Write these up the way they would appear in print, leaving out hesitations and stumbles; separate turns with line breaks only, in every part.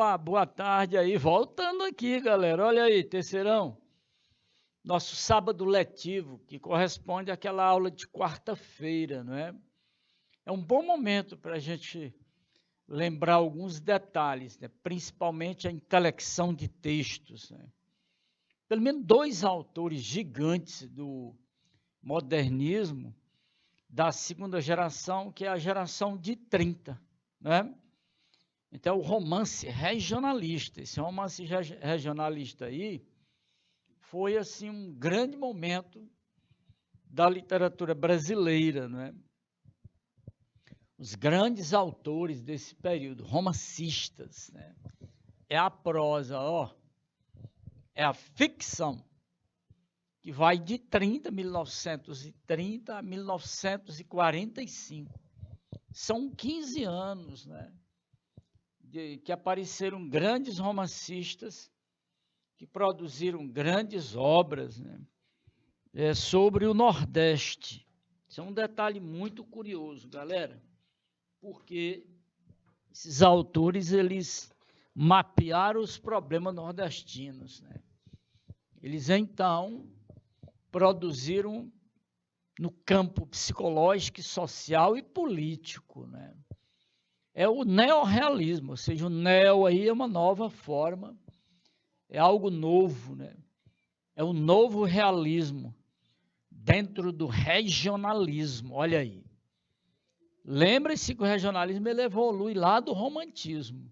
Opa, boa tarde aí, voltando aqui, galera. Olha aí, terceirão, nosso sábado letivo, que corresponde àquela aula de quarta-feira, não é? É um bom momento para a gente lembrar alguns detalhes, né? Principalmente a intelecção de textos, né? Pelo menos dois autores gigantes do modernismo da segunda geração, que é a geração de 30, né? Então, o romance regionalista, esse romance regionalista aí, foi assim um grande momento da literatura brasileira, né? Os grandes autores desse período, romancistas, né? É a prosa, é a ficção, que vai de 1930 a 1945. São 15 anos, né? Que apareceram grandes romancistas que produziram grandes obras, né? Sobre o Nordeste. Isso é um detalhe muito curioso, galera, porque esses autores, eles mapearam os problemas nordestinos, né? Eles, então, produziram no campo psicológico, social e político, né? É o neorrealismo, ou seja, o neo aí é uma nova forma, é algo novo, né? É o novo realismo dentro do regionalismo, olha aí. Lembre-se que o regionalismo ele evolui lá do romantismo.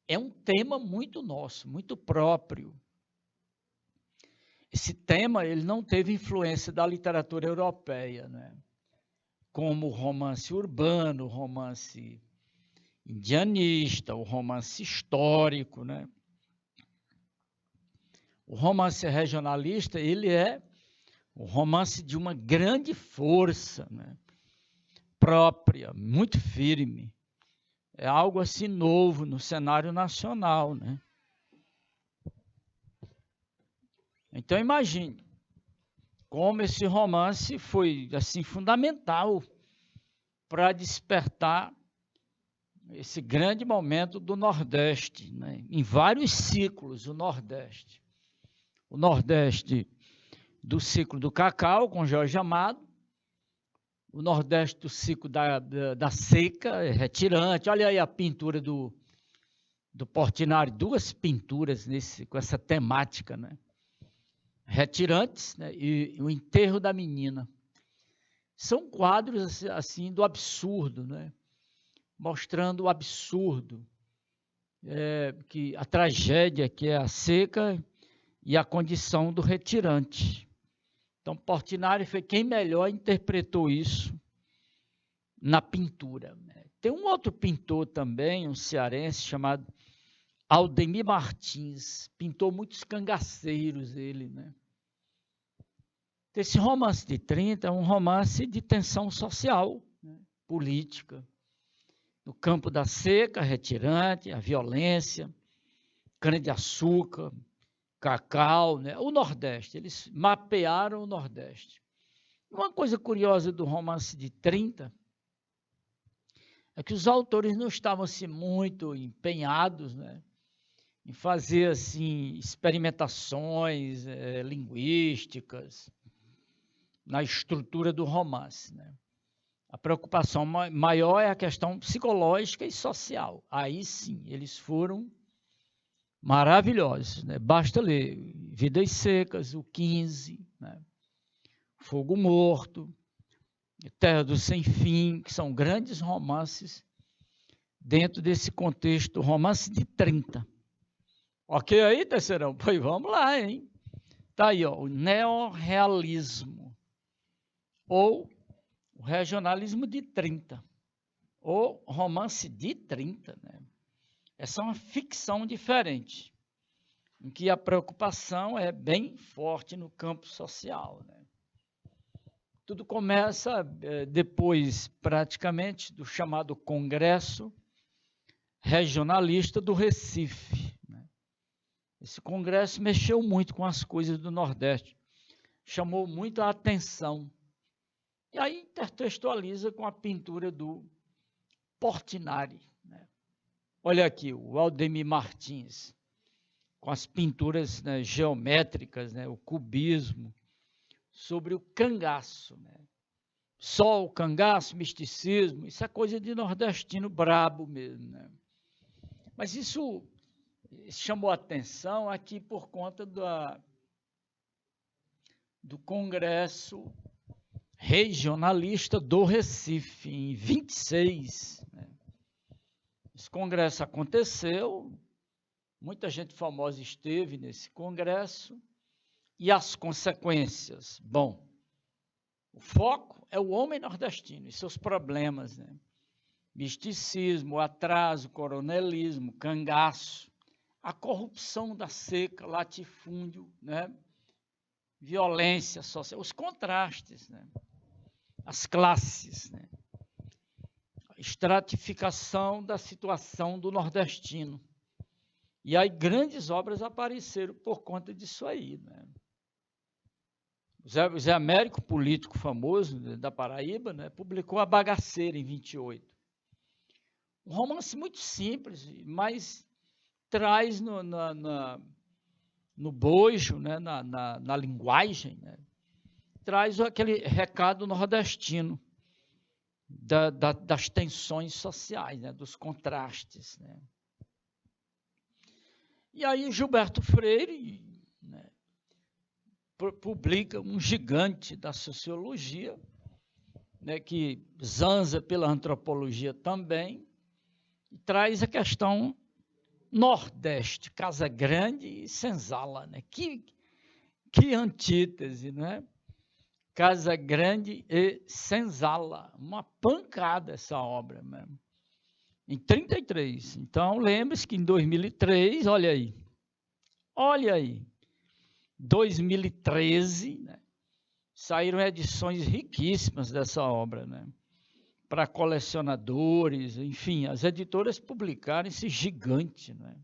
É um tema muito nosso, muito próprio. Esse tema ele não teve influência da literatura europeia, né? Como o romance urbano, o romance indianista, o romance histórico, né? O romance regionalista, ele é o romance de uma grande força, né? Própria, muito firme. É algo assim novo no cenário nacional, né? Então imagine como esse romance foi assim fundamental para despertar esse grande momento do Nordeste, né? Em vários ciclos, o Nordeste do ciclo do cacau, com Jorge Amado, o Nordeste do ciclo da seca, retirante. Olha aí a pintura do Portinari, duas pinturas com essa temática, né? Retirantes, né? E o enterro da menina. São quadros assim do absurdo, né? Mostrando o absurdo, que a tragédia que é a seca e a condição do retirante. Então, Portinari foi quem melhor interpretou isso na pintura. Tem um outro pintor também, um cearense, chamado Aldemir Martins, pintou muitos cangaceiros, ele, né? Esse romance de 30 é um romance de tensão social, né? Política, no campo da seca, retirante, a violência, cana-de-açúcar, cacau, né? O Nordeste, eles mapearam o Nordeste. Uma coisa curiosa do romance de 30 é que os autores não estavam assim, muito empenhados, né, em fazer assim, experimentações linguísticas na estrutura do romance, né? A preocupação maior é a questão psicológica e social. Aí sim, eles foram maravilhosos, né? Basta ler Vidas Secas, o 15, né? Fogo Morto, Terra do Sem Fim, que são grandes romances dentro desse contexto, romance de 30. Ok aí, terceirão? Pois vamos lá, hein? Tá aí, ó, o neorrealismo, ou o regionalismo de 30, ou romance de 30, né? Essa é uma ficção diferente, em que a preocupação é bem forte no campo social, né? Tudo começa depois, praticamente, do chamado Congresso Regionalista do Recife, né? Esse congresso mexeu muito com as coisas do Nordeste, chamou muito a atenção. E aí intertextualiza com a pintura do Portinari, né? Olha aqui, o Aldemir Martins, com as pinturas, né, geométricas, né, o cubismo, sobre o cangaço, né? Sol, cangaço, misticismo, isso é coisa de nordestino brabo mesmo, né? Mas isso chamou a atenção aqui por conta do Congresso Regionalista do Recife, em 26. Né? Esse congresso aconteceu, muita gente famosa esteve nesse congresso, e as consequências? Bom, o foco é o homem nordestino e seus problemas, né? Misticismo, atraso, coronelismo, cangaço, a corrupção da seca, latifúndio, né? Violência social, os contrastes, né? As classes, né? A estratificação da situação do nordestino. E aí grandes obras apareceram por conta disso aí, né? O Zé Américo, político famoso da Paraíba, né, publicou A Bagaceira, em 28. Um romance muito simples, mas traz no bojo, né, na linguagem, né, traz aquele recado nordestino das tensões sociais, né, dos contrastes. Né. E aí Gilberto Freire, né, publica um gigante da sociologia, né, que zanza pela antropologia também, e traz a questão Nordeste, Casa Grande e Senzala. Né? Que antítese, né? Casa Grande e Senzala. Uma pancada essa obra mesmo. Em 33. Então, lembre-se que em 2003, olha aí, 2013, né, saíram edições riquíssimas dessa obra, né, para colecionadores, enfim, as editoras publicaram esse gigante, né,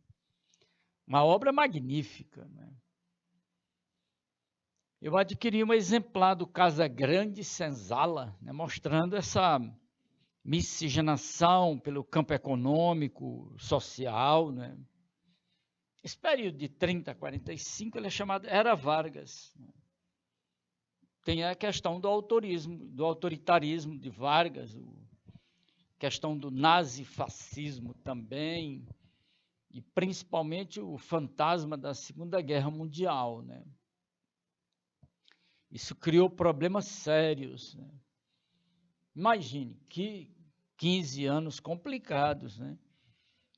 uma obra magnífica. Né. Eu adquiri um exemplar do Casa Grande Senzala, né, mostrando essa miscigenação pelo campo econômico, social, né. Esse período de 30 a 45, ele é chamado Era Vargas. Tem a questão do autoritarismo de Vargas, a questão do nazifascismo também, e principalmente o fantasma da Segunda Guerra Mundial. Né? Isso criou problemas sérios. Né? Imagine, que 15 anos complicados. Né?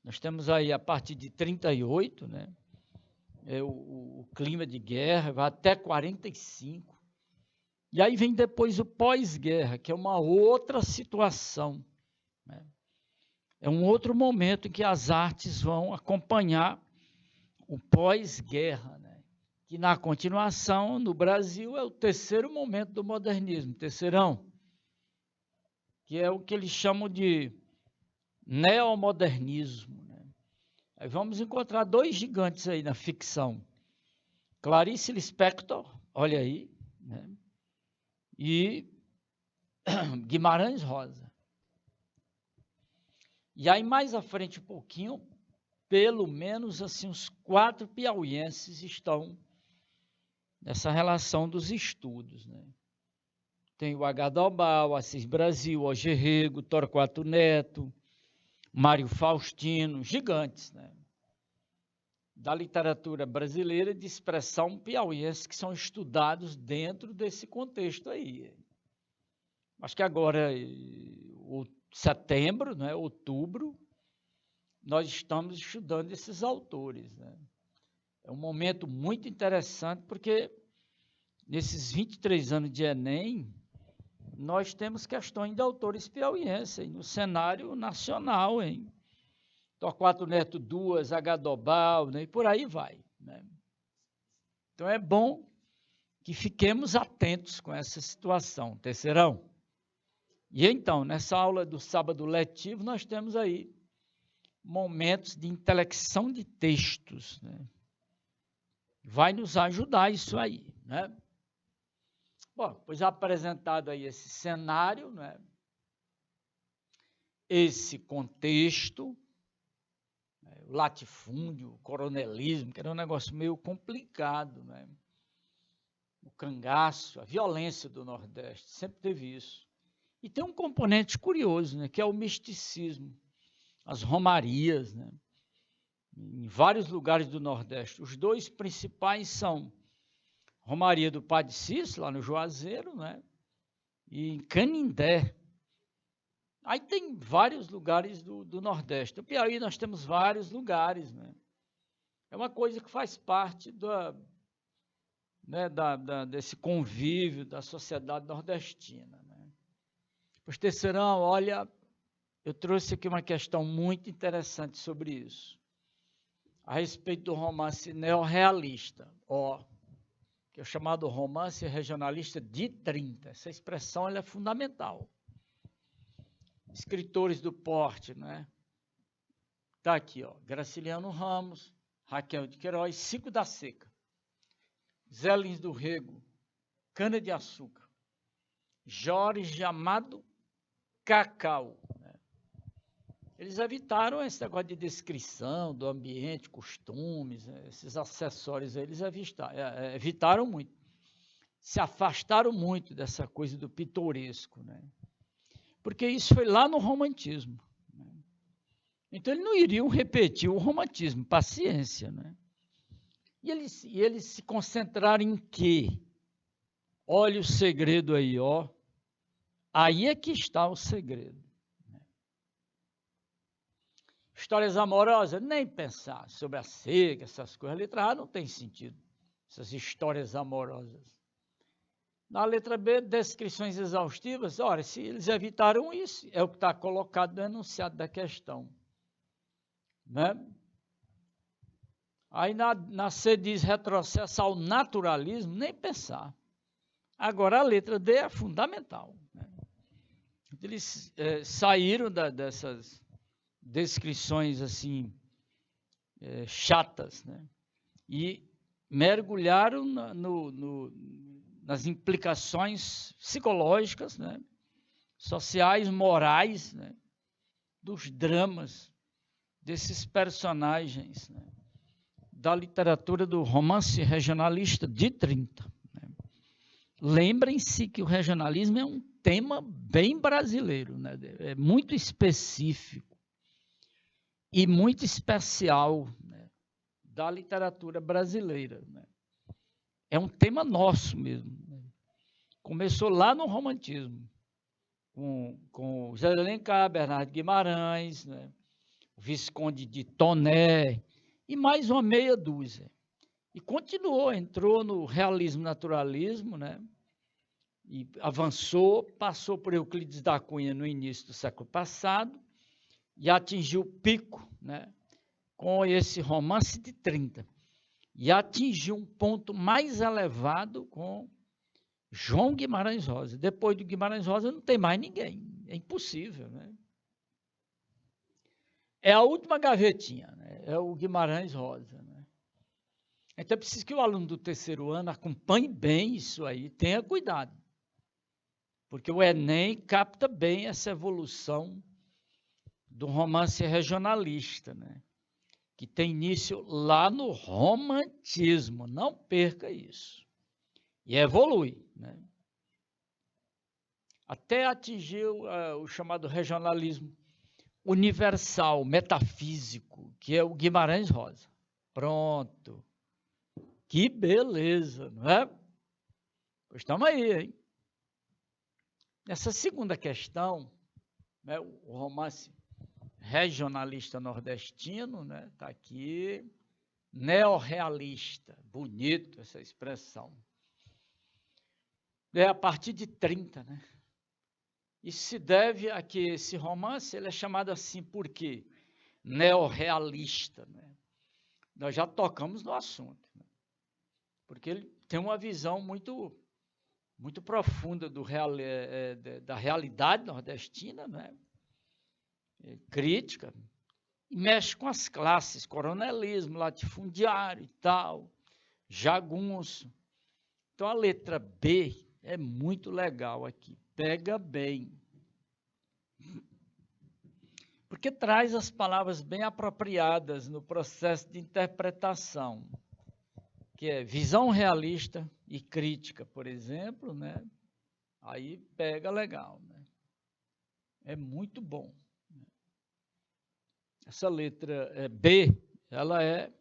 Nós temos aí, a partir de 38, né, o clima de guerra, vai até 45. E aí vem depois o pós-guerra, que é uma outra situação. Né? É um outro momento em que as artes vão acompanhar o pós-guerra, né? Que na continuação, no Brasil, é o terceiro momento do modernismo, terceirão, que é o que eles chamam de neomodernismo. Né? Aí vamos encontrar dois gigantes aí na ficção. Clarice Lispector, olha aí, né? E Guimarães Rosa. E aí mais à frente um pouquinho, pelo menos assim uns 4 piauienses estão nessa relação dos estudos. Né? Tem o H. Dalbal, Assis Brasil, Algerrego, Torquato Neto, Mário Faustino, gigantes, né? Da literatura brasileira de expressão piauiense que são estudados dentro desse contexto aí. Acho que agora, setembro, né, outubro, nós estamos estudando esses autores. Né? É um momento muito interessante, porque nesses 23 anos de Enem, nós temos questões de autores piauienses no cenário nacional, hein? Torquato Neto 2, H. Dalbal, né? E por aí vai. Né? Então é bom que fiquemos atentos com essa situação, terceirão. E então, nessa aula do sábado letivo, nós temos aí momentos de intelecção de textos. Né? Vai nos ajudar isso aí. Né? Bom, pois apresentado aí esse cenário, né? Esse contexto, o latifúndio, o coronelismo, que era um negócio meio complicado, né? O cangaço, a violência do Nordeste, sempre teve isso. E tem um componente curioso, né? Que é o misticismo, as romarias, né? Em vários lugares do Nordeste. Os dois principais são Romaria do Padre Cícero, lá no Juazeiro, né? E em Canindé. Aí tem vários lugares do Nordeste. No Piauí nós temos vários lugares, né? É uma coisa que faz parte desse convívio da sociedade nordestina, né? Pois, Terceirão, olha, eu trouxe aqui uma questão muito interessante sobre isso, a respeito do romance neorrealista, que é o chamado romance regionalista de 30. Essa expressão ela é fundamental. Escritores do porte, né? Está aqui, Graciliano Ramos, Raquel de Queiroz, Cico da Seca, Zé Lins do Rego, Cana de Açúcar, Jorge Amado Cacau. Né? Eles evitaram esse negócio de descrição do ambiente, costumes, esses acessórios aí, eles evitaram muito. Se afastaram muito dessa coisa do pitoresco, né? Porque isso foi lá no romantismo. Né? Então, eles não iriam repetir o romantismo, paciência. Né? E eles se concentraram em quê? Olha o segredo aí, Aí é que está o segredo. Né? Histórias amorosas, nem pensar sobre a seca, essas coisas. A letra A não tem sentido, essas histórias amorosas. Na letra B, descrições exaustivas. Ora, se eles evitaram isso, é o que está colocado no enunciado da questão. Né? Aí na C diz retrocesso ao naturalismo, nem pensar. Agora, a letra D é fundamental. Né? Eles saíram dessas descrições assim chatas, né? E mergulharam nas implicações psicológicas, né? Sociais, morais, né? Dos dramas desses personagens, né? Da literatura do romance regionalista de 30. Né? Lembrem-se que o regionalismo é um tema bem brasileiro, né? É muito específico e muito especial, né? Da literatura brasileira. Né? É um tema nosso mesmo. Né? Começou lá no romantismo, com José de Alencar, Bernardo Guimarães, né? O Visconde de Toné, e mais uma meia dúzia. E continuou, entrou no realismo naturalismo, né? E avançou, passou por Euclides da Cunha no início do século passado, e atingiu o pico, né? Com esse romance de 30. E atingiu um ponto mais elevado com João Guimarães Rosa. Depois do Guimarães Rosa não tem mais ninguém, é impossível, né? É a última gavetinha, né? É o Guimarães Rosa. Né? Então é preciso que o aluno do terceiro ano acompanhe bem isso aí, tenha cuidado. Porque o Enem capta bem essa evolução do romance regionalista, né? Que tem início lá no romantismo. Não perca isso. E evolui. Né? Até atingir o chamado regionalismo universal, metafísico, que é o Guimarães Rosa. Pronto. Que beleza, não é? Pois estamos aí, hein? Nessa segunda questão, né, o romance regionalista nordestino, né, tá aqui, neorrealista, bonito essa expressão. É a partir de 30, né? Isso se deve a que esse romance ele é chamado assim por quê? Neorrealista, né? Nós já tocamos no assunto, né? Porque ele tem uma visão muito profunda da realidade nordestina, né? Crítica, e mexe com as classes, coronelismo, latifundiário e tal, jagunço. Então a letra B é muito legal aqui, pega bem. porque traz as palavras bem apropriadas no processo de interpretação, que é visão realista e crítica, por exemplo, né? Aí pega legal, né? É muito bom. Essa letra B, ela é,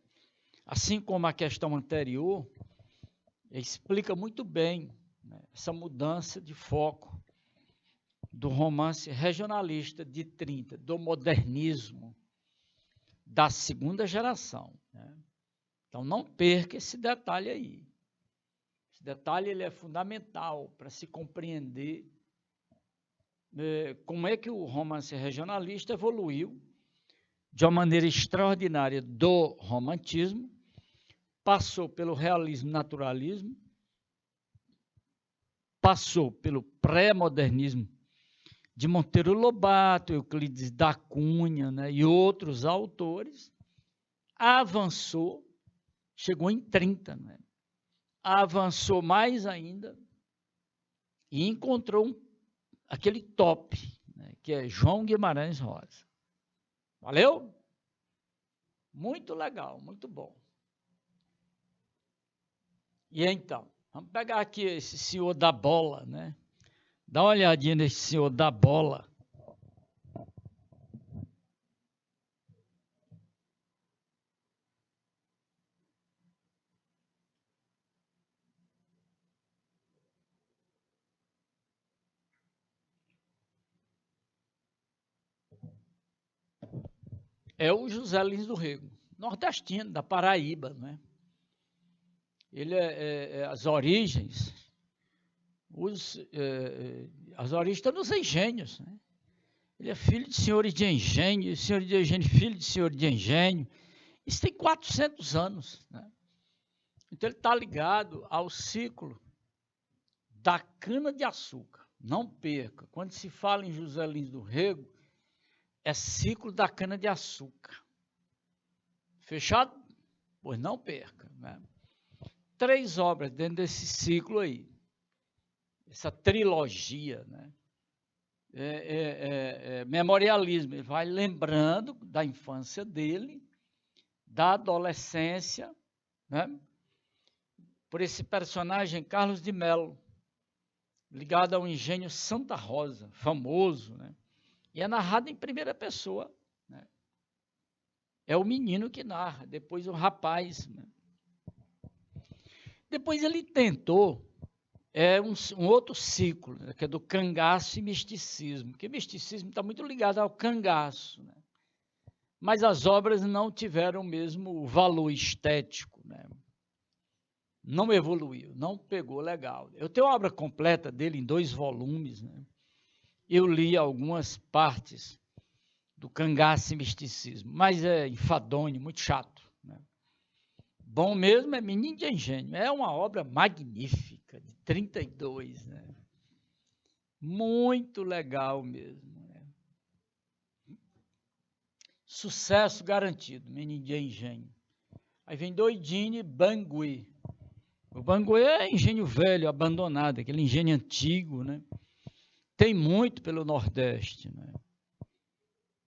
assim como a questão anterior, explica muito bem, né, essa mudança de foco do romance regionalista de 30, do modernismo da segunda geração, né? Então não perca esse detalhe aí. Esse detalhe ele é fundamental para se compreender como é que o romance regionalista evoluiu de uma maneira extraordinária do romantismo, passou pelo realismo naturalismo, passou pelo pré-modernismo de Monteiro Lobato, Euclides da Cunha, né, e outros autores, avançou, chegou em 30, né, avançou mais ainda e encontrou aquele top, né, que é João Guimarães Rosa. Valeu? Muito legal, muito bom. E então, vamos pegar aqui esse senhor da bola, né? Dá uma olhadinha nesse senhor da bola. É o José Lins do Rego, nordestino, da Paraíba, né? Ele as origens, as origens estão nos engenhos, né? Ele é filho de senhores de engenho, senhor de engenho, filho de senhor de engenho. Isso tem 400 anos, né? Então ele está ligado ao ciclo da cana-de-açúcar. Não perca. Quando se fala em José Lins do Rego, é ciclo da cana-de-açúcar. Fechado? Pois não perca, né? 3 obras dentro desse ciclo aí. Essa trilogia, né? Memorialismo. Ele vai lembrando da infância dele, da adolescência, né? Por esse personagem Carlos de Melo, ligado ao engenho Santa Rosa, famoso, né? E é narrado em primeira pessoa, né? É o menino que narra, depois o rapaz, né? Depois ele tentou um outro ciclo, né, que é do cangaço e misticismo, porque misticismo está muito ligado ao cangaço, né? Mas as obras não tiveram o mesmo valor estético, né? Não evoluiu, não pegou legal. Eu tenho a obra completa dele em 2 volumes, né? Eu li algumas partes do cangaço e misticismo, mas é enfadonho, muito chato, né? Bom mesmo é Menino de Engenho, é uma obra magnífica, de 32, né? Muito legal mesmo, né? Sucesso garantido, Menino de Engenho. Aí vem Doidinho e Bangui. O Bangui é engenho velho, abandonado, aquele engenho antigo, né? Tem muito pelo Nordeste, né?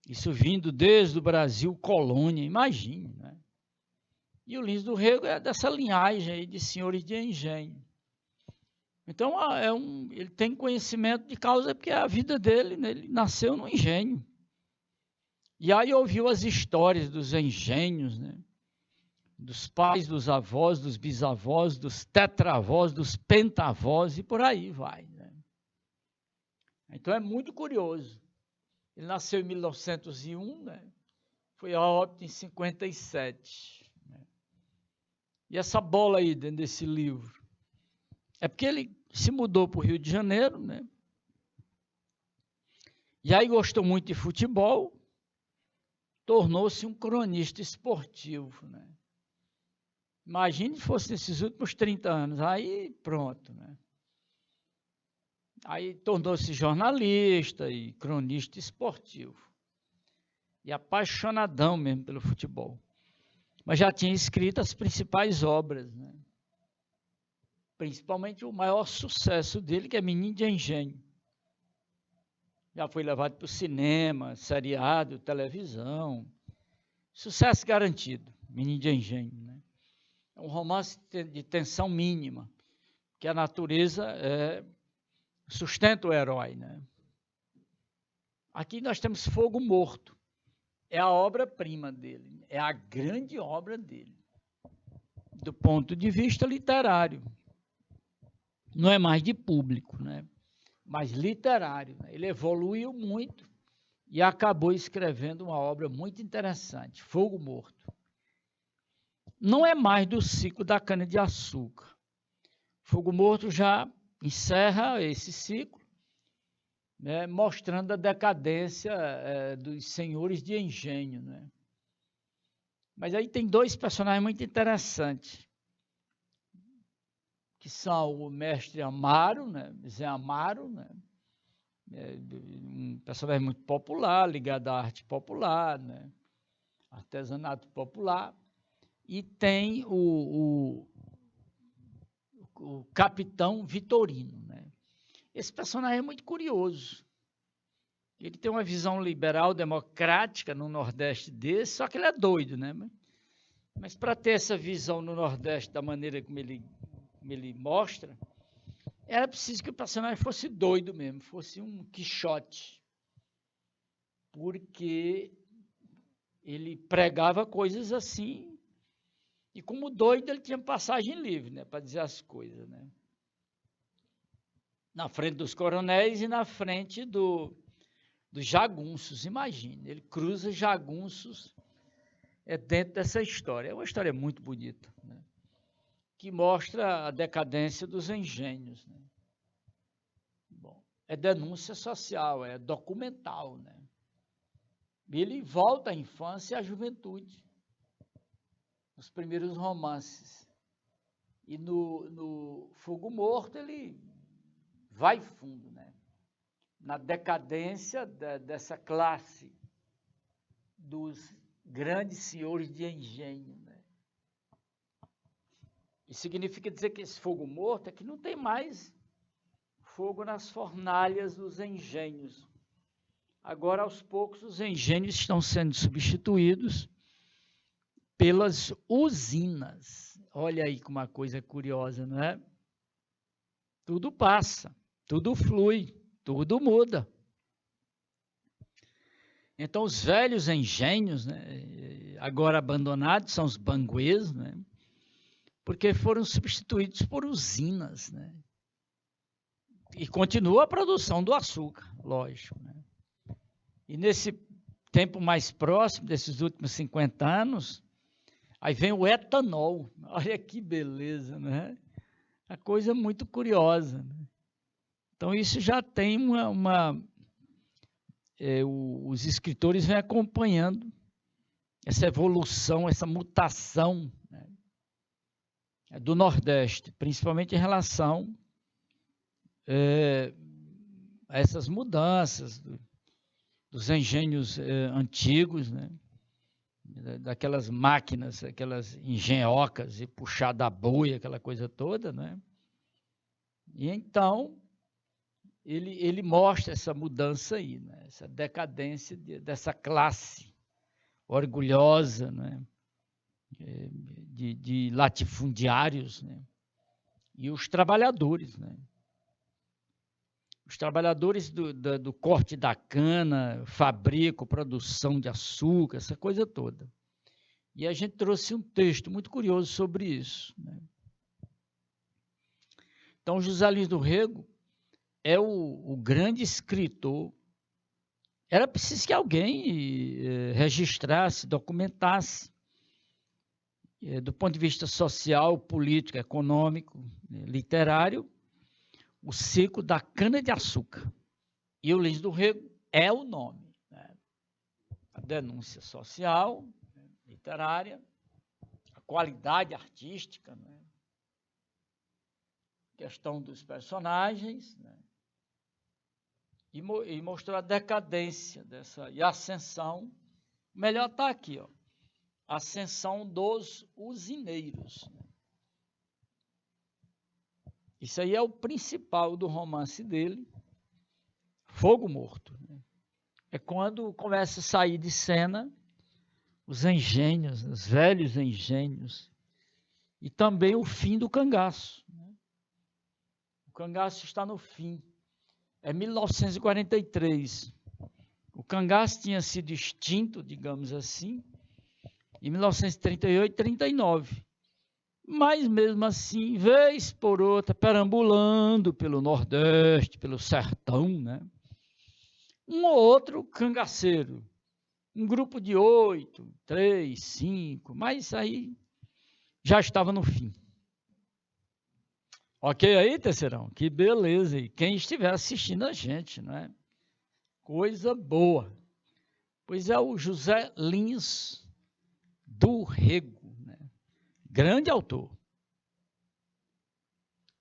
Isso vindo desde o Brasil colônia, imagine, né? E o Lins do Rego é dessa linhagem aí de senhores de engenho. Então, ele tem conhecimento de causa porque a vida dele, né, ele nasceu no engenho. E aí ouviu as histórias dos engenhos, né? Dos pais, dos avós, dos bisavós, dos tetravós, dos pentavós e por aí vai, né? Então é muito curioso. Ele nasceu em 1901, né? Foi a óbito em 57. Né? E essa bola aí dentro desse livro? É porque ele se mudou para o Rio de Janeiro, né? E aí gostou muito de futebol, tornou-se um cronista esportivo, né? Imagine se fosse nesses últimos 30 anos, aí pronto, né? Aí tornou-se jornalista e cronista esportivo. E apaixonadão mesmo pelo futebol. Mas já tinha escrito as principais obras, né? Principalmente o maior sucesso dele, que é Menino de Engenho. Já foi levado para o cinema, seriado, televisão. Sucesso garantido, Menino de Engenho, né? É um romance de tensão mínima, que a natureza sustenta o herói, né? Aqui nós temos Fogo Morto. É a obra-prima dele, é a grande obra dele, do ponto de vista literário. Não é mais de público, né? Mas literário. Né? Ele evoluiu muito e acabou escrevendo uma obra muito interessante, Fogo Morto. Não é mais do ciclo da cana-de-açúcar. Fogo Morto já encerra esse ciclo, né, mostrando a decadência dos senhores de engenho. Né? Mas aí tem dois personagens muito interessantes, que são o mestre Amaro, né, Zé Amaro, né, um personagem muito popular, ligado à arte popular, né, artesanato popular, e tem o capitão Vitorino. Né. Esse personagem é muito curioso. Ele tem uma visão liberal, democrática no Nordeste desse, só que ele é doido, né? Mas para ter essa visão no Nordeste da maneira como ele mostra, era preciso que o personagem fosse doido mesmo, fosse um Quixote, porque ele pregava coisas assim, e como doido ele tinha passagem livre, né, para dizer as coisas, né? Na frente dos coronéis e na frente dos jagunços, imagine, ele cruza jagunços dentro dessa história. É uma história muito bonita, né? Que mostra a decadência dos engenhos. Né? Bom, é denúncia social, é documental. Né? Ele volta à infância e à juventude, nos primeiros romances. E no Fogo Morto ele vai fundo, né? Na decadência dessa classe dos grandes senhores de engenho. Né? Isso significa dizer que esse fogo morto é que não tem mais fogo nas fornalhas dos engenhos. Agora, aos poucos, os engenhos estão sendo substituídos pelas usinas. Olha aí como uma coisa curiosa, não é? Tudo passa, tudo flui, tudo muda. Então, os velhos engenhos, né, agora abandonados, são os banguês, né, porque foram substituídos por usinas. Né, e continua a produção do açúcar, lógico. Né. E nesse tempo mais próximo, desses últimos 50 anos, aí vem o etanol. Olha que beleza, né? A coisa muito curiosa. Né? Então, isso já tem os escritores vêm acompanhando essa evolução, essa mutação, né, do Nordeste, principalmente em relação a essas mudanças dos engenhos antigos, né, daquelas máquinas, aquelas engenhocas e puxar da boia, aquela coisa toda, né? E então ele mostra essa mudança aí, né? Essa decadência dessa classe orgulhosa, né? de latifundiários, né? E os trabalhadores, né? Os trabalhadores do corte da cana, fabrico, produção de açúcar, essa coisa toda. E a gente trouxe um texto muito curioso sobre isso. Né? Então, José Lins do Rego é o grande escritor. Era preciso que alguém registrasse, documentasse, do ponto de vista social, político, econômico, literário, o ciclo da cana-de-açúcar. E o Lins do Rego é o nome. Né? A denúncia social, literária, a qualidade artística, né? Questão dos personagens, né? E mostrou a decadência dessa, e a ascensão, melhor está aqui, ó, a ascensão dos usineiros. Isso aí é o principal do romance dele, fogo morto. É quando começa a sair de cena os engenhos, os velhos engenhos, e também o fim do cangaço. O cangaço está no fim. É 1943. O cangaço tinha sido extinto, digamos assim, em 1938, 39. Mas mesmo assim, vez por outra, perambulando pelo Nordeste, pelo sertão, né? Um ou outro cangaceiro. Um grupo de 8, 3, 5, mas aí já estava no fim. Ok aí, terceirão? Que beleza. E quem estiver assistindo a gente, não é? Coisa boa. Pois é o José Lins do Rego, né? Grande autor.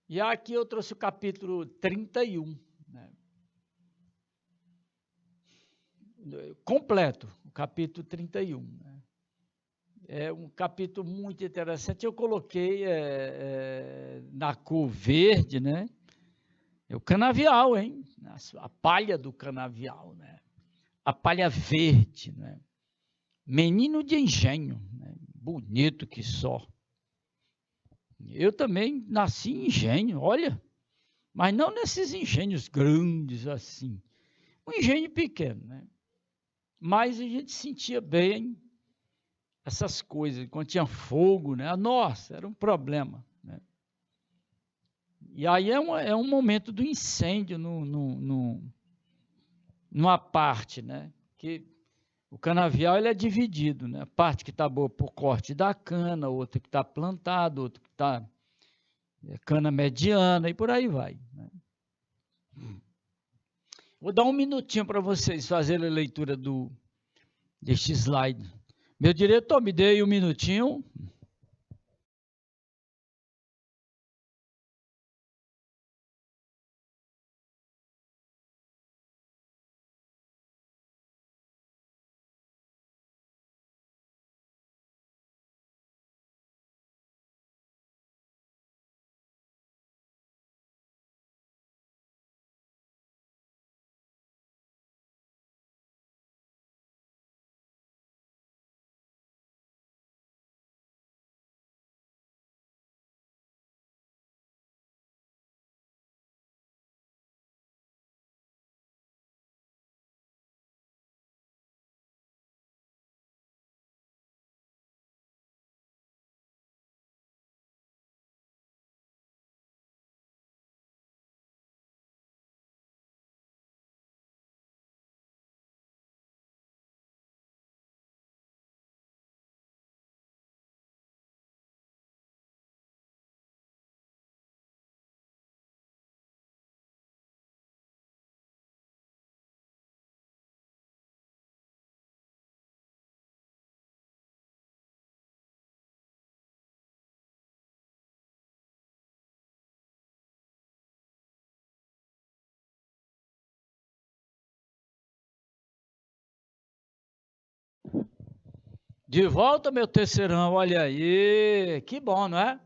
E aqui eu trouxe o capítulo 31, né? Completo, o capítulo 31. Né? É um capítulo muito interessante. Eu coloquei na cor verde, né? É o canavial, hein? A palha do canavial, né? A palha verde, né? Menino de engenho, né? Bonito que só. Eu também nasci em engenho, olha, mas não nesses engenhos grandes assim. Um engenho pequeno, né? Mas a gente sentia bem essas coisas, quando tinha fogo, né? Nossa, era um problema, né? E aí é um momento do incêndio numa parte, né? Que o canavial ele é dividido, né? A parte que está boa por corte da cana, outra que está plantada, outra que está cana mediana e por aí vai. Né? Vou dar um minutinho para vocês fazerem a leitura deste slide. Meu diretor, me dê aí um minutinho. De volta, meu terceirão, olha aí, que bom, não é?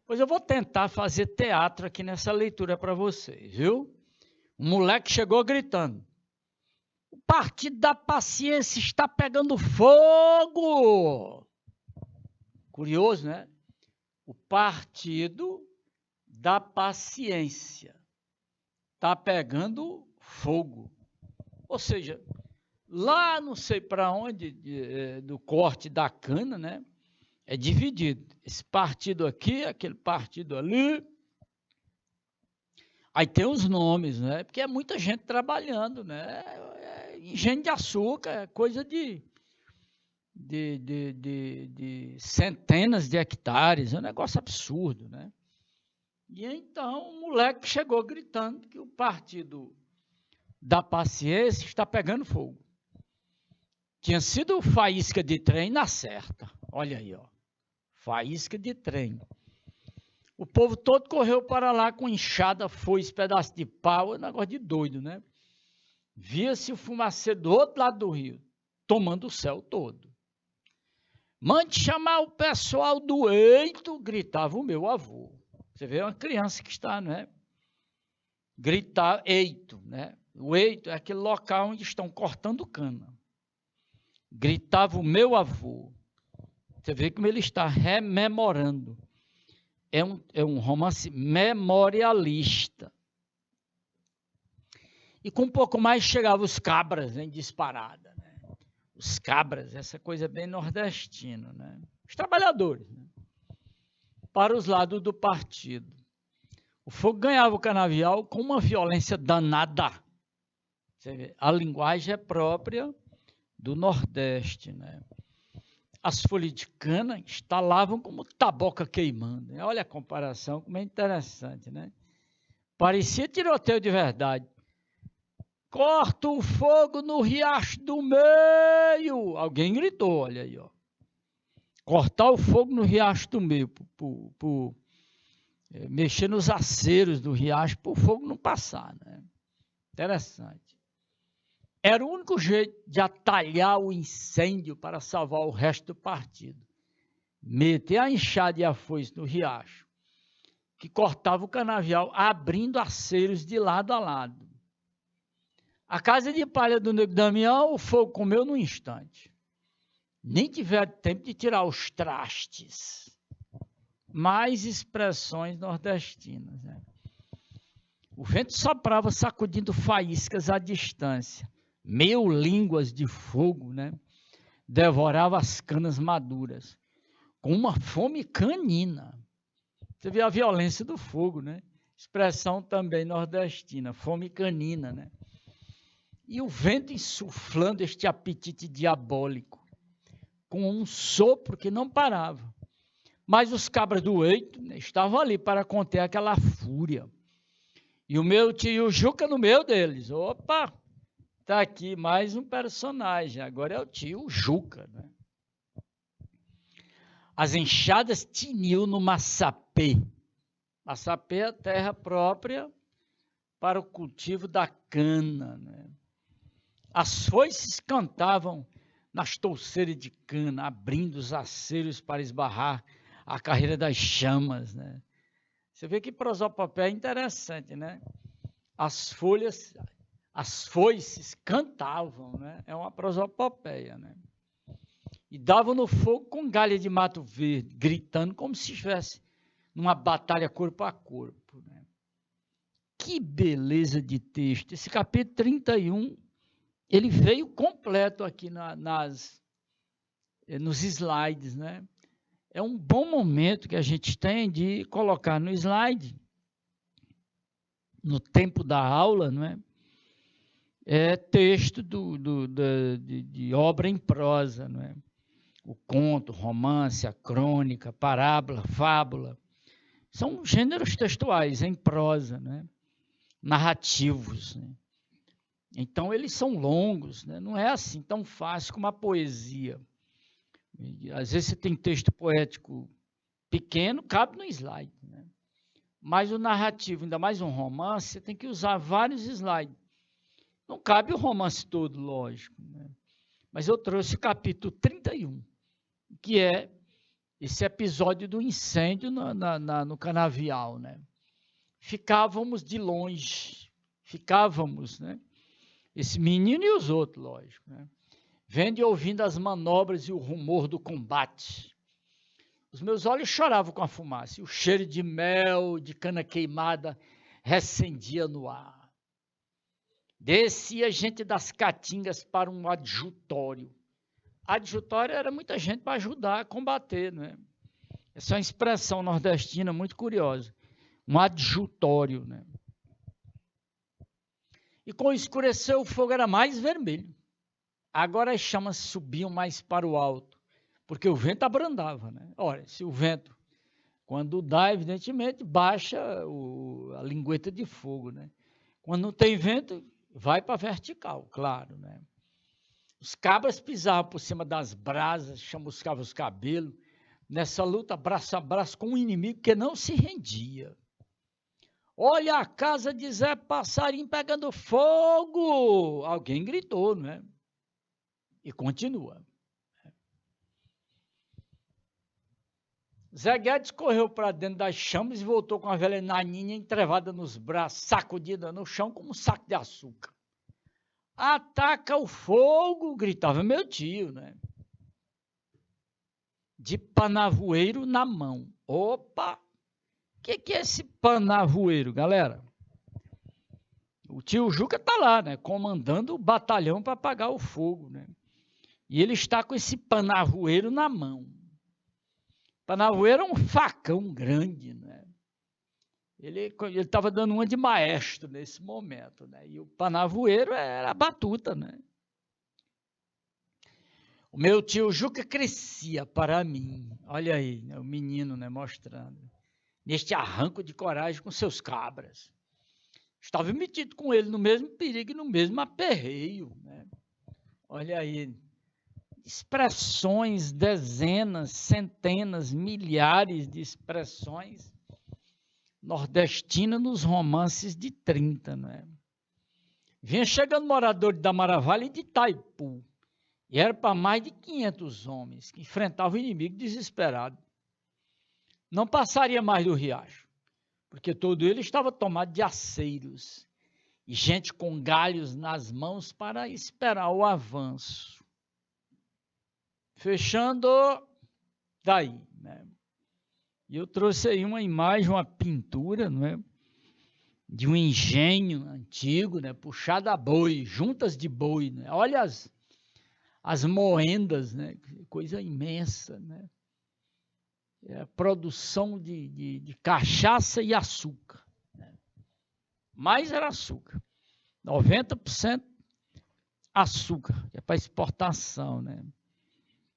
Pois eu vou tentar fazer teatro aqui nessa leitura para vocês, viu? O moleque chegou gritando. O Partido da Paciência está pegando fogo! Curioso, né? O Partido da Paciência está pegando fogo. Ou seja, lá não sei para onde, do corte da cana, né? É dividido. Esse partido aqui, aquele partido ali. Aí tem os nomes, né? Porque é muita gente trabalhando, né? Engenho de açúcar, é coisa de centenas de hectares, é um negócio absurdo, né? E então o moleque chegou gritando que o Partido da Paciência está pegando fogo. Tinha sido faísca de trem na certa. Olha aí, ó. Faísca de trem. O povo todo correu para lá com enxada, foice, pedaço de pau, é um negócio de doido, né? Via-se o fumaceiro do outro lado do rio, tomando o céu todo. Mande chamar o pessoal do eito, gritava o meu avô. Você vê uma criança que está, né? Gritar eito, né? O eito é aquele local onde estão cortando cana. Gritava o meu avô. Você vê como ele está rememorando. É um romance memorialista. E com um pouco mais chegavam os cabras em disparada. Né? Os cabras, essa coisa bem nordestina. Né? Os trabalhadores. Né? Para os lados do partido. O fogo ganhava o canavial com uma violência danada. Você vê, a linguagem é própria do Nordeste. Né? As folhas de cana estalavam como taboca queimando. Olha a comparação, como é interessante. Né? Parecia tiroteio de verdade. Corta o fogo no riacho do meio. Alguém gritou, olha aí. Ó. Cortar o fogo no riacho do meio. Mexer nos aceros do riacho para o fogo não passar. Né? Interessante. Era o único jeito de atalhar o incêndio para salvar o resto do partido. Meter a enxada e a foice no riacho, que cortava o canavial, abrindo aceros de lado a lado. A casa de palha do Nego Damião, o fogo comeu num instante. Nem tiveram tempo de tirar os trastes. Mais expressões nordestinas. Né? O vento soprava sacudindo faíscas à distância. 1000 línguas de fogo, né? Devorava as canas maduras, com uma fome canina. Você vê a violência do fogo, né? Expressão também nordestina, fome canina, né? E o vento insuflando este apetite diabólico, com um sopro que não parava. Mas os cabras do eito, né, estavam ali para conter aquela fúria. E o meu tio Juca no meio deles. Opa! Está aqui mais um personagem, agora é o tio Juca. Né? As enxadas tiniam no massapê. Massapê é a terra própria para o cultivo da cana. Né? As foices cantavam nas touceiras de cana, abrindo os aceros para esbarrar a carreira das chamas. Né? Você vê que prosopopeia é interessante, né? As foices cantavam, né? É uma prosopopeia, né? E davam no fogo com galha de mato verde, gritando como se estivesse numa batalha corpo a corpo. Né? Que beleza de texto! Esse capítulo 31, ele veio completo aqui nos slides, né? É um bom momento que a gente tem de colocar no slide, no tempo da aula, não é? Texto de obra em prosa, não é? O conto, o romance, a crônica, parábola, fábula, são gêneros textuais em prosa, né? Narrativos. Né? Então, eles são longos, né? Não é assim tão fácil como a poesia. Às vezes você tem texto poético pequeno, cabe no slide. Né? Mas o narrativo, ainda mais um romance, você tem que usar vários slides. Não cabe o romance todo, lógico. Né? Mas eu trouxe o capítulo 31, que é esse episódio do incêndio no canavial. Né? Ficávamos de longe, né? Esse menino e os outros, lógico. Né? Vendo e ouvindo as manobras e o rumor do combate. Os meus olhos choravam com a fumaça, e o cheiro de mel, de cana queimada, recendia no ar. Descia gente das caatingas para um adjutório. Adjutório era muita gente para ajudar a combater, né? Essa é uma expressão nordestina muito curiosa. Um adjutório, né? E com o escurecer o fogo era mais vermelho. Agora as chamas subiam mais para o alto, porque o vento abrandava, né? Olha, se o vento, quando dá, evidentemente, baixa a lingueta de fogo, né? Quando não tem vento, vai para vertical, claro, né? Os cabras pisavam por cima das brasas, chamuscavam os cabelos, nessa luta braço a braço com um inimigo que não se rendia. Olha a casa de Zé Passarinho pegando fogo! Alguém gritou, né? E continua. Zé Guedes correu para dentro das chamas e voltou com a velha naninha entrevada nos braços, sacudida no chão como um saco de açúcar. Ataca o fogo, gritava meu tio, né? De panavoeiro na mão. Opa! O que é esse panavoeiro, galera? O tio Juca tá lá, né? Comandando o batalhão para apagar o fogo, né? E ele está com esse panavoeiro na mão. Panavoeiro é um facão grande, né? Ele estava dando uma de maestro nesse momento, né? E o panavoeiro era a batuta, né? O meu tio Juca crescia para mim. Olha aí, né, o menino, né, mostrando. Neste arranco de coragem com seus cabras. Estava metido com ele no mesmo perigo e no mesmo aperreio, né? Olha aí, expressões, dezenas, centenas, milhares de expressões nordestinas nos romances de 30, né? Vinha chegando morador de Damaravalha e de Itaipu, e era para mais de 500 homens que enfrentavam o inimigo desesperado. Não passaria mais do riacho, porque todo ele estava tomado de aceiros e gente com galhos nas mãos para esperar o avanço. Fechando daí, né? E eu trouxe aí uma imagem, uma pintura, não é? De um engenho antigo, né? Puxado a boi, juntas de boi, né? Olha as moendas, né? Coisa imensa, né? É a produção de cachaça e açúcar, né? Mais era açúcar, 90% açúcar, que é para exportação, né?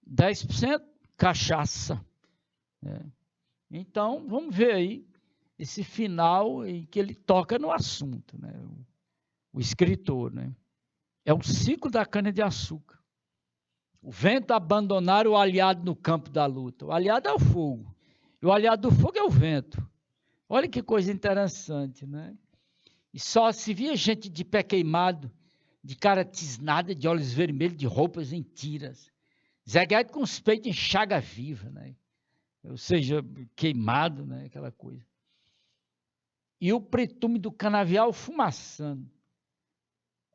10% cachaça, né? Então, vamos ver aí esse final em que ele toca no assunto, né? O escritor, né? É o ciclo da cana-de-açúcar. O vento abandonar o aliado no campo da luta. O aliado é o fogo. E o aliado do fogo é o vento. Olha que coisa interessante, né? E só se via gente de pé queimado, de cara tisnada, de olhos vermelhos, de roupas em tiras. Zé Guedes com os peitos em chaga viva, né? Ou seja, queimado, né? Aquela coisa. E o pretume do canavial fumaçando.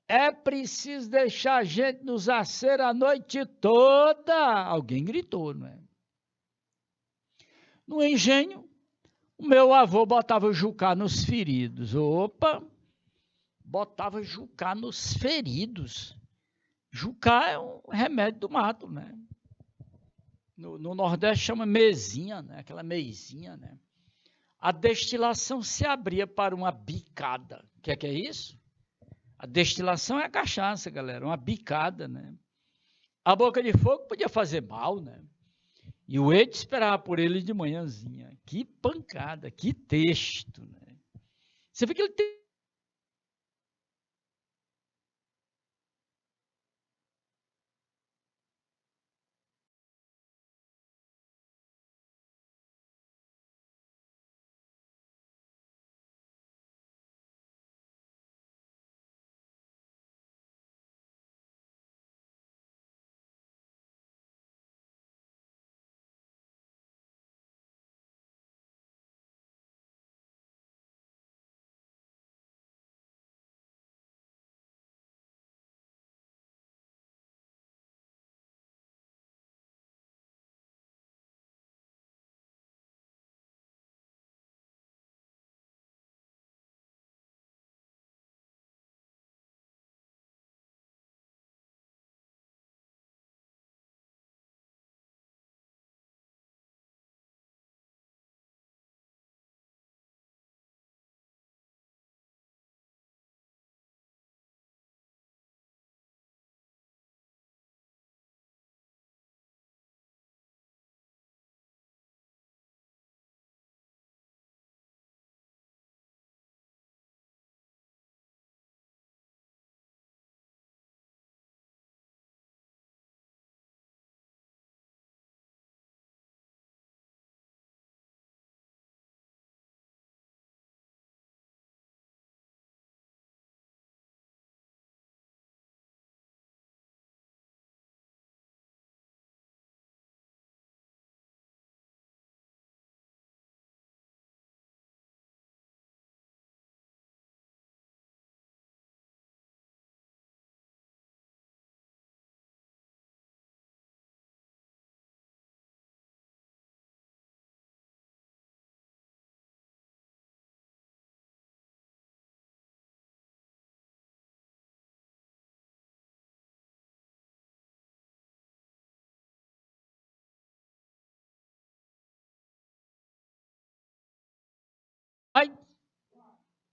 É preciso deixar a gente nos aceros a noite toda. Alguém gritou, não é? No engenho, o meu avô botava jucá nos feridos. Opa! Botava jucá nos feridos. Jucá é um remédio do mato, né? No Nordeste chama mesinha, né? Aquela meizinha, né? A destilação se abria para uma bicada. O que é isso? A destilação é a cachaça, galera, uma bicada, né? A boca de fogo podia fazer mal, né? E o Ed esperava por ele de manhãzinha. Que pancada, que texto, né? Você vê que ele tem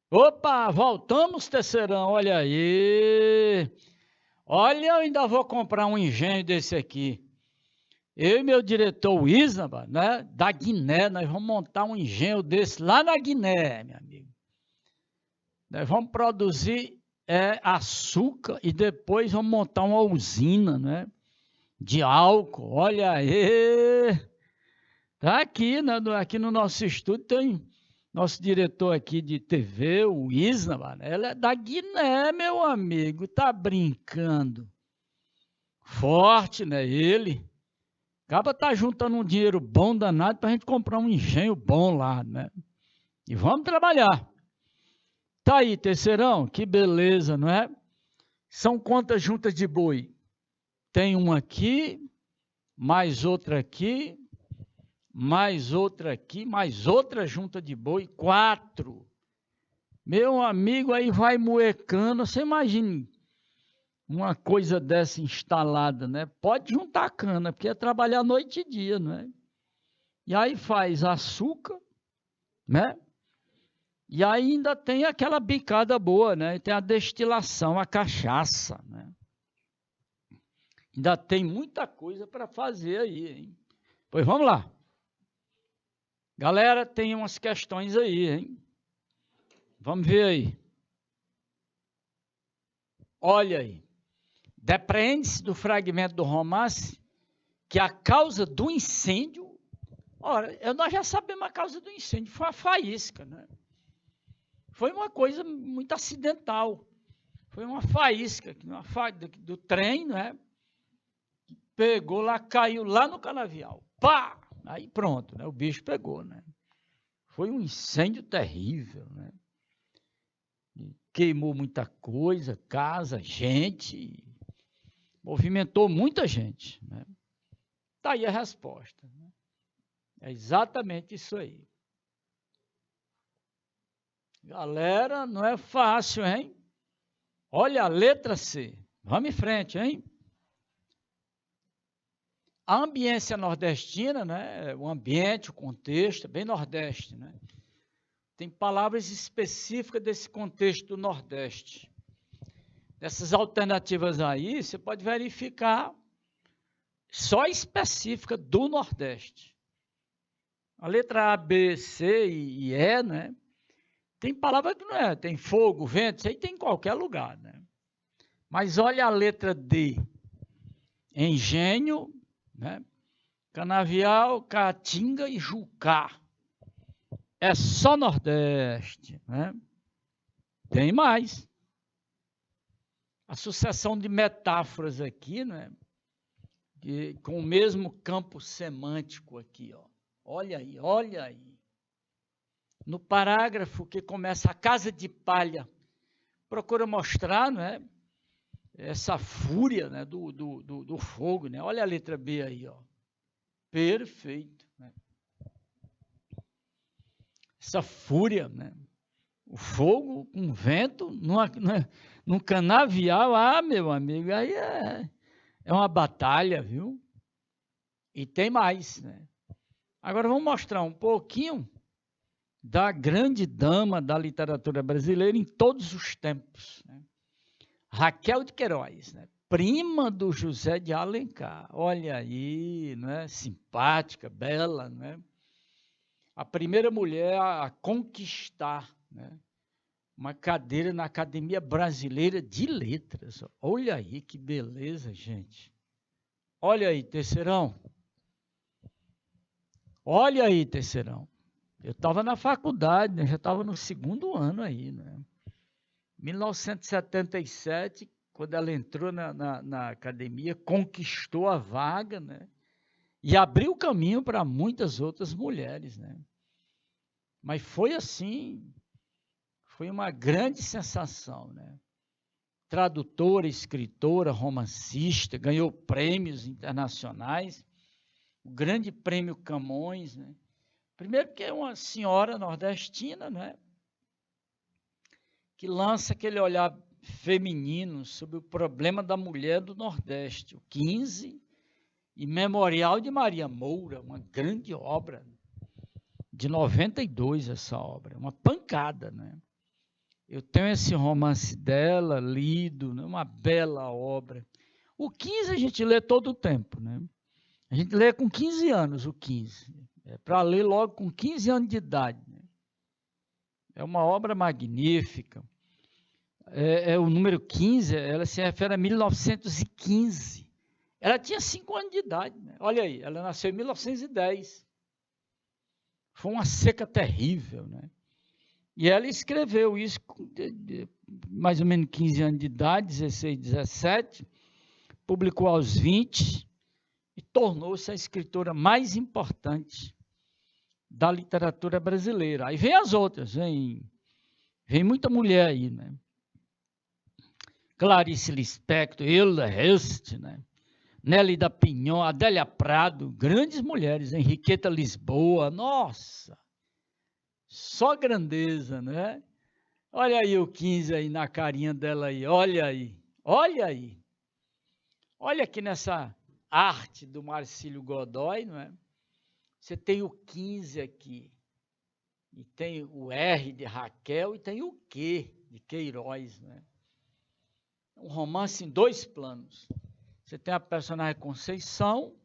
Opa, voltamos, terceirão, olha aí. Olha, eu ainda vou comprar um engenho desse aqui. Eu e meu diretor, o Isnaba, né, da Guiné, nós vamos montar um engenho desse lá na Guiné, meu amigo. Nós vamos produzir açúcar e depois vamos montar uma usina, né, de álcool. Olha aí. Tá aqui, né, aqui no nosso estúdio tem nosso diretor aqui de TV, o Isnaba, ele é da Guiné, meu amigo, tá brincando. Forte, né, ele. Acaba tá juntando um dinheiro bom danado para a gente comprar um engenho bom lá, né? E vamos trabalhar. Tá aí, terceirão, que beleza, não é? São quantas juntas de boi? Tem uma aqui, mais outra aqui, mais outra aqui, mais outra junta de boi, 4. Meu amigo, aí vai moecando, você imagina uma coisa dessa instalada, né? Pode juntar cana, porque é trabalhar noite e dia, né? E aí faz açúcar, né? E ainda tem aquela bicada boa, né? Tem a destilação, a cachaça, né? Ainda tem muita coisa para fazer aí, hein? Pois vamos lá. Galera, tem umas questões aí, hein? Vamos ver aí. Olha aí. Depreende-se do fragmento do romance que a causa do incêndio... Ora, nós já sabemos a causa do incêndio, foi a faísca, né? Foi uma coisa muito acidental. Foi uma faísca do trem, né? Pegou lá, caiu lá no canavial. Pá! Aí pronto, né? O bicho pegou, né? Foi um incêndio terrível, né? Queimou muita coisa, casa, gente, movimentou muita gente, né? Tá aí a resposta, né? É exatamente isso aí. Galera, não é fácil, hein? Olha a letra C. Vamos em frente, hein? A ambiência nordestina, né? O ambiente, o contexto, é bem nordeste, né? Tem palavras específicas desse contexto do Nordeste. Dessas alternativas aí, você pode verificar só específica do Nordeste. A letra A, B, C e E, né? Tem palavra que não é, tem fogo, vento, isso aí tem em qualquer lugar, né? Mas olha a letra D. Engenho, né? Canavial, Caatinga e Jucá. É só Nordeste, né? Tem mais. A sucessão de metáforas aqui, né? Com o mesmo campo semântico aqui, ó. Olha aí, olha aí. No parágrafo que começa a casa de palha, procura mostrar, né? Essa fúria, né? do fogo, né? Olha a letra B aí, ó. Perfeito, né? Essa fúria, né? O fogo com vento, num canavial, meu amigo, aí é uma batalha, viu? E tem mais, né? Agora vamos mostrar um pouquinho da grande dama da literatura brasileira em todos os tempos, né? Raquel de Queiroz, né? Prima do José de Alencar. Olha aí, né? Simpática, bela, né? A primeira mulher a conquistar, né? Uma cadeira na Academia Brasileira de Letras. Olha aí que beleza, gente. Olha aí, terceirão. Olha aí, terceirão. Eu estava na faculdade, né? Já estava no 2º ano aí, né? 1977, quando ela entrou na academia, conquistou a vaga, né? E abriu caminho para muitas outras mulheres, né? Mas foi assim, foi uma grande sensação, né? Tradutora, escritora, romancista, ganhou prêmios internacionais, o Grande Prêmio Camões, né? Primeiro porque é uma senhora nordestina, né? Que lança aquele olhar feminino sobre o problema da mulher do Nordeste, o 15 e Memorial de Maria Moura, uma grande obra de 92 essa obra, uma pancada, né? Eu tenho esse romance dela, lido, né? Uma bela obra. O 15 a gente lê todo o tempo, né? A gente lê com 15 anos o 15, para ler logo com 15 anos de idade. Né? É uma obra magnífica. O número 15, ela se refere a 1915. Ela tinha 5 anos de idade. Né? Olha aí, ela nasceu em 1910. Foi uma seca terrível, né? E ela escreveu isso com mais ou menos 15 anos de idade, 16, 17, publicou aos 20 e tornou-se a escritora mais importante da literatura brasileira. Aí vem as outras, vem muita mulher aí, né? Clarice Lispector, Hilda Hilst, né? Nélida Pinhon, Adélia Prado, grandes mulheres, Henriqueta Lisboa, nossa, só grandeza, né? Olha aí o 15 aí na carinha dela aí, olha aí, olha aí. Olha aqui nessa arte do Marcílio Godoy, não é? Você tem o 15 aqui, e tem o R de Raquel, e tem o Q de Queiroz, né? Um romance em 2 planos. Você tem a personagem Conceição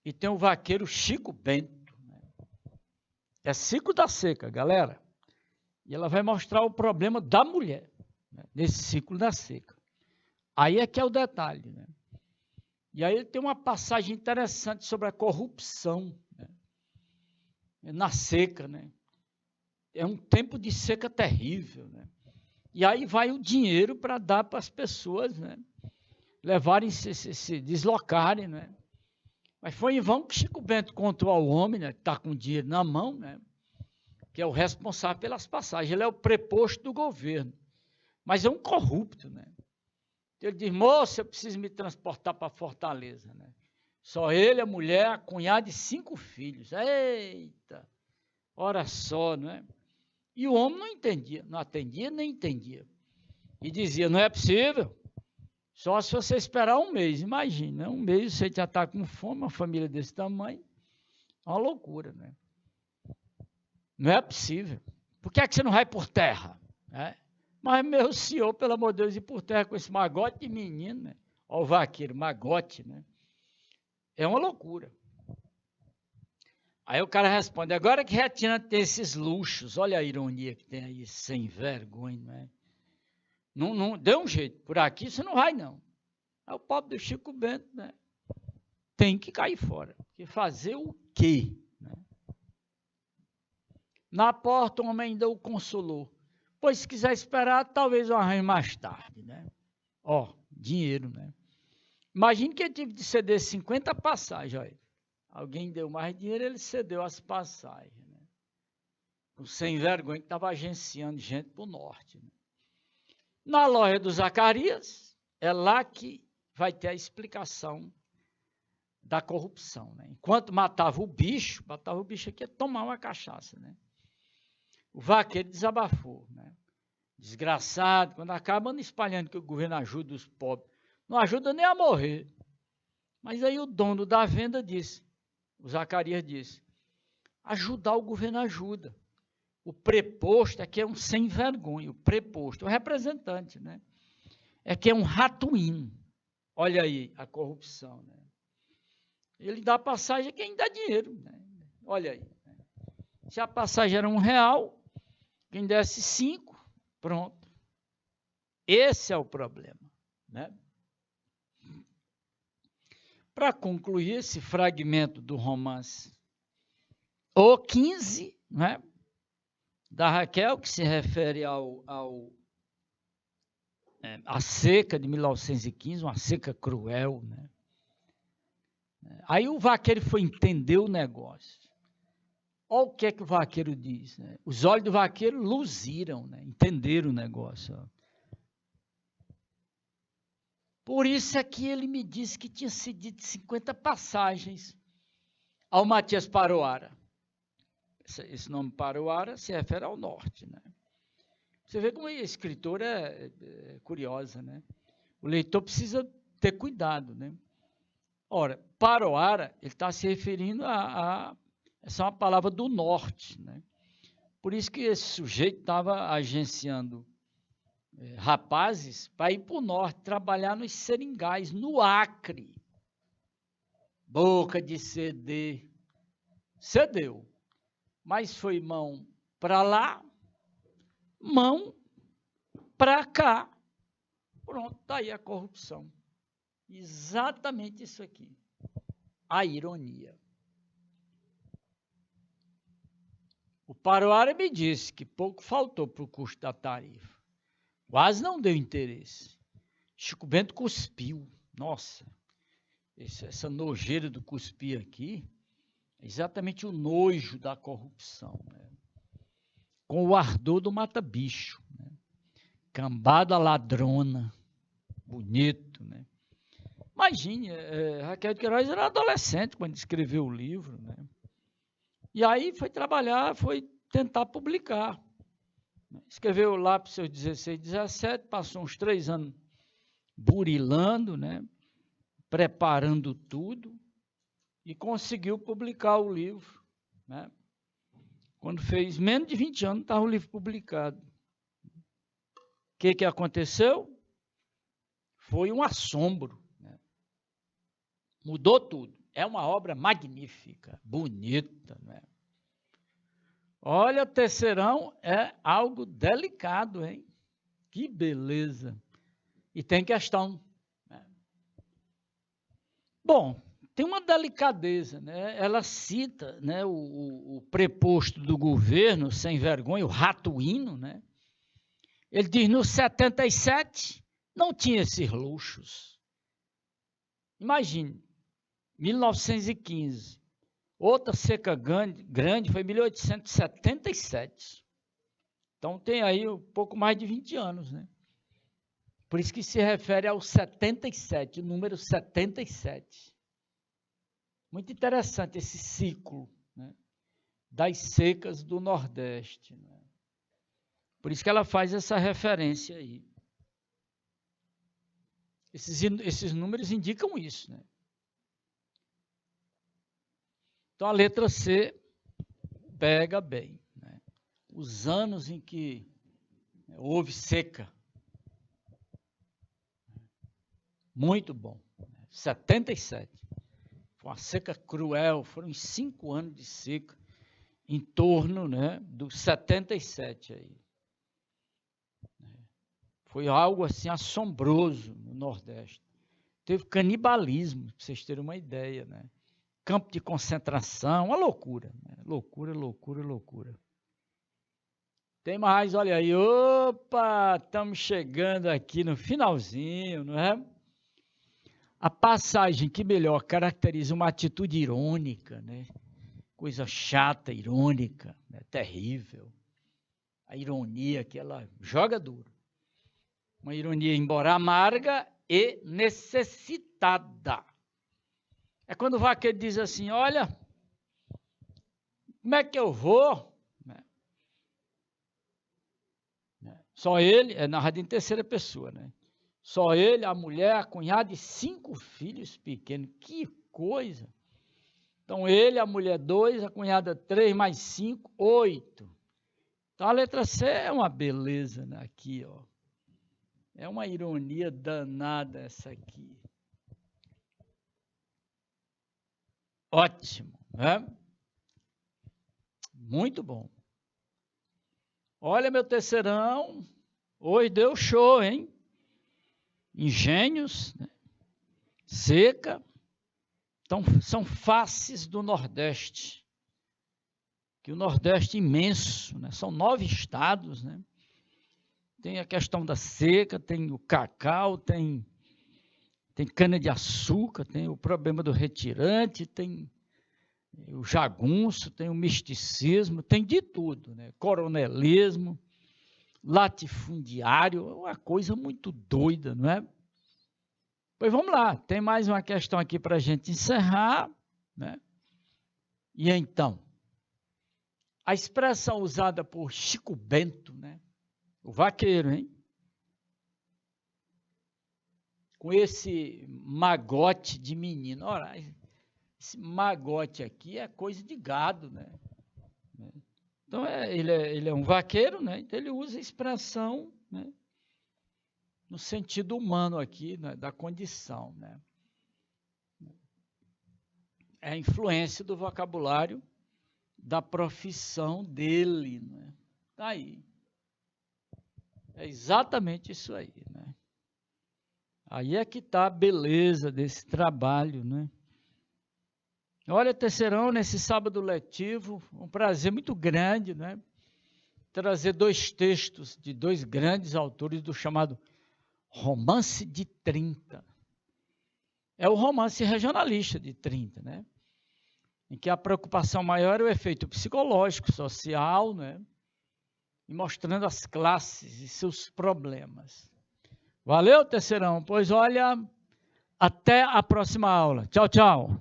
e tem o vaqueiro Chico Bento. Né? É ciclo da seca, galera. E ela vai mostrar o problema da mulher, né? Nesse ciclo da seca. Aí é que é o detalhe, né? E aí tem uma passagem interessante sobre a corrupção, né? Na seca, né? É um tempo de seca terrível, né? E aí vai o dinheiro para dar para as pessoas, né? Levarem, se deslocarem, né? Mas foi em vão que Chico Bento contou ao homem, né? Que está com o dinheiro na mão, né? Que é o responsável pelas passagens. Ele é o preposto do governo, mas é um corrupto, né? Ele diz, moça, eu preciso me transportar para Fortaleza, né? Só ele, a mulher, a cunhada e 5 filhos. Eita, ora só, não é? E o homem não entendia, não atendia nem entendia. E dizia, não é possível, só se você esperar um mês. Imagina, um mês você já está com fome, uma família desse tamanho, é uma loucura, né? Não é possível. Por que é que você não vai por terra? É? Mas, meu senhor, pelo amor de Deus, ir por terra com esse magote de menino, né? Olha o vaqueiro, magote, né? É uma loucura. Aí o cara responde, agora que Retina tem esses luxos, olha a ironia que tem aí, sem vergonha, né? Não dê um jeito, por aqui você não vai não. Aí o pobre do Chico Bento, né? Tem que cair fora. E fazer o quê? Né? Na porta o homem ainda o consolou. Pois se quiser esperar, talvez eu arranhe mais tarde, né? Ó, dinheiro, né? Imagine que ele tive de ceder 50 passagens, olha. Alguém deu mais dinheiro, ele cedeu as passagens, né? O sem vergonha que estava agenciando gente para o norte. Né? Na loja do Zacarias, é lá que vai ter a explicação da corrupção. Né? Enquanto matava o bicho aqui ia tomar uma cachaça. Né? O vaqueiro desabafou. Né? Desgraçado, quando acaba espalhando que o governo ajuda os pobres, não ajuda nem a morrer. Mas aí o dono da venda disse, o Zacarias disse, ajudar o governo ajuda. O preposto é que é um sem vergonha, o preposto, o representante, né? É que é um ratoinho. Olha aí a corrupção, né? Ele dá passagem a quem dá dinheiro, né? Olha aí. Né? Se a passagem era R$1, quem desse 5, pronto. Esse é o problema, né? Para concluir esse fragmento do romance, o 15, né? Da Raquel, que se refere à seca de 1915, uma seca cruel, né? Aí o vaqueiro foi entender o negócio. Olha o que é que o vaqueiro diz. Né? Os olhos do vaqueiro luziram, né? Entenderam o negócio. Ó. Por isso é que ele me disse que tinha cedido 50 passagens ao Matias Paroara. Esse nome Paroara se refere ao norte, né? Você vê como a escritora é curiosa, né? O leitor precisa ter cuidado, né? Ora, Paroara, ele está se referindo a Essa é uma palavra do norte, né? Por isso que esse sujeito estava agenciando rapazes para ir para o norte, trabalhar nos seringais, no Acre. Boca de CD. Cedeu. Mas foi mão para lá, mão para cá. Pronto, está aí a corrupção. Exatamente isso aqui. A ironia. O Paroara me disse que pouco faltou para o custo da tarifa. Quase não deu interesse. Chico Bento cuspiu. Nossa, essa nojeira do cuspir aqui é exatamente o nojo da corrupção, né? Com o ardor do mata-bicho, né? Cambada ladrona, bonito, né? Imagine, Raquel de Queiroz era adolescente quando escreveu o livro, né? E aí foi trabalhar, foi tentar publicar. Escreveu lá para os seus 16, 17, passou uns 3 anos burilando, né? Preparando tudo, e conseguiu publicar o livro, né? Quando fez menos de 20 anos, estava o livro publicado. O que aconteceu? Foi um assombro, né? Mudou tudo. É uma obra magnífica, bonita, né? Olha, Terceirão é algo delicado, hein? Que beleza! E tem questão, né? Bom, tem uma delicadeza, né? Ela cita, né, o preposto do governo, sem vergonha, o Ratuíno, né? Ele diz, no 77, não tinha esses luxos. Imagine, 1915, outra seca grande foi em 1877. Então tem aí um pouco mais de 20 anos, né? Por isso que se refere ao 77, o número 77. Muito interessante esse ciclo, né, das secas do Nordeste, né? Por isso que ela faz essa referência aí. Esses números indicam isso, né? Então a letra C pega bem, né? Os anos em que houve seca. Muito bom. 77. Foi uma seca cruel, foram 5 anos de seca, em torno, né, dos 77 aí. Foi algo assim assombroso no Nordeste. Teve canibalismo, para vocês terem uma ideia, né? Campo de concentração, uma loucura, né? Loucura, loucura, loucura. Tem mais, olha aí, opa, estamos chegando aqui no finalzinho, não é? A passagem que melhor caracteriza uma atitude irônica, né? Coisa chata, irônica, né? Terrível. A ironia que ela joga duro. Uma ironia, embora amarga e necessitada. É quando o vaqueiro diz assim, olha, como é que eu vou? Só ele, é narrado em terceira pessoa, né? Só ele, a mulher, a cunhada e 5 filhos pequenos. Que coisa! Então, ele, a mulher 2, a cunhada 3, mais 5, 8. Então, a letra C é uma beleza, né? Aqui, ó. É uma ironia danada essa aqui. Ótimo, né? Muito bom. Olha, meu terceirão, hoje deu show, hein? Engenhos, né? Seca. Então, são faces do Nordeste. Que o Nordeste é imenso, né? São 9 estados, né? Tem a questão da seca, tem o cacau, tem cana-de-açúcar, tem o problema do retirante, tem o jagunço, tem o misticismo, tem de tudo, né? Coronelismo, latifundiário, uma coisa muito doida, não é? Pois vamos lá, tem mais uma questão aqui para a gente encerrar, né? E então, a expressão usada por Chico Bento, né? O vaqueiro, hein? Com esse magote de menino. Ora, Esse magote aqui é coisa de gado, né? Então, ele é um vaqueiro, né? Então, ele usa a expressão, né? No sentido humano aqui, né? Da condição, né? É a influência do vocabulário da profissão dele, né? Tá aí. É exatamente isso aí, né? Aí é que está a beleza desse trabalho, né? Olha, terceirão, nesse sábado letivo, um prazer muito grande, né? Trazer 2 textos de 2 grandes autores do chamado Romance de 30. É o romance regionalista de 30, né? Em que a preocupação maior é o efeito psicológico, social, né? E mostrando as classes e seus problemas. Valeu, terceirão? Pois olha, até a próxima aula. Tchau, tchau.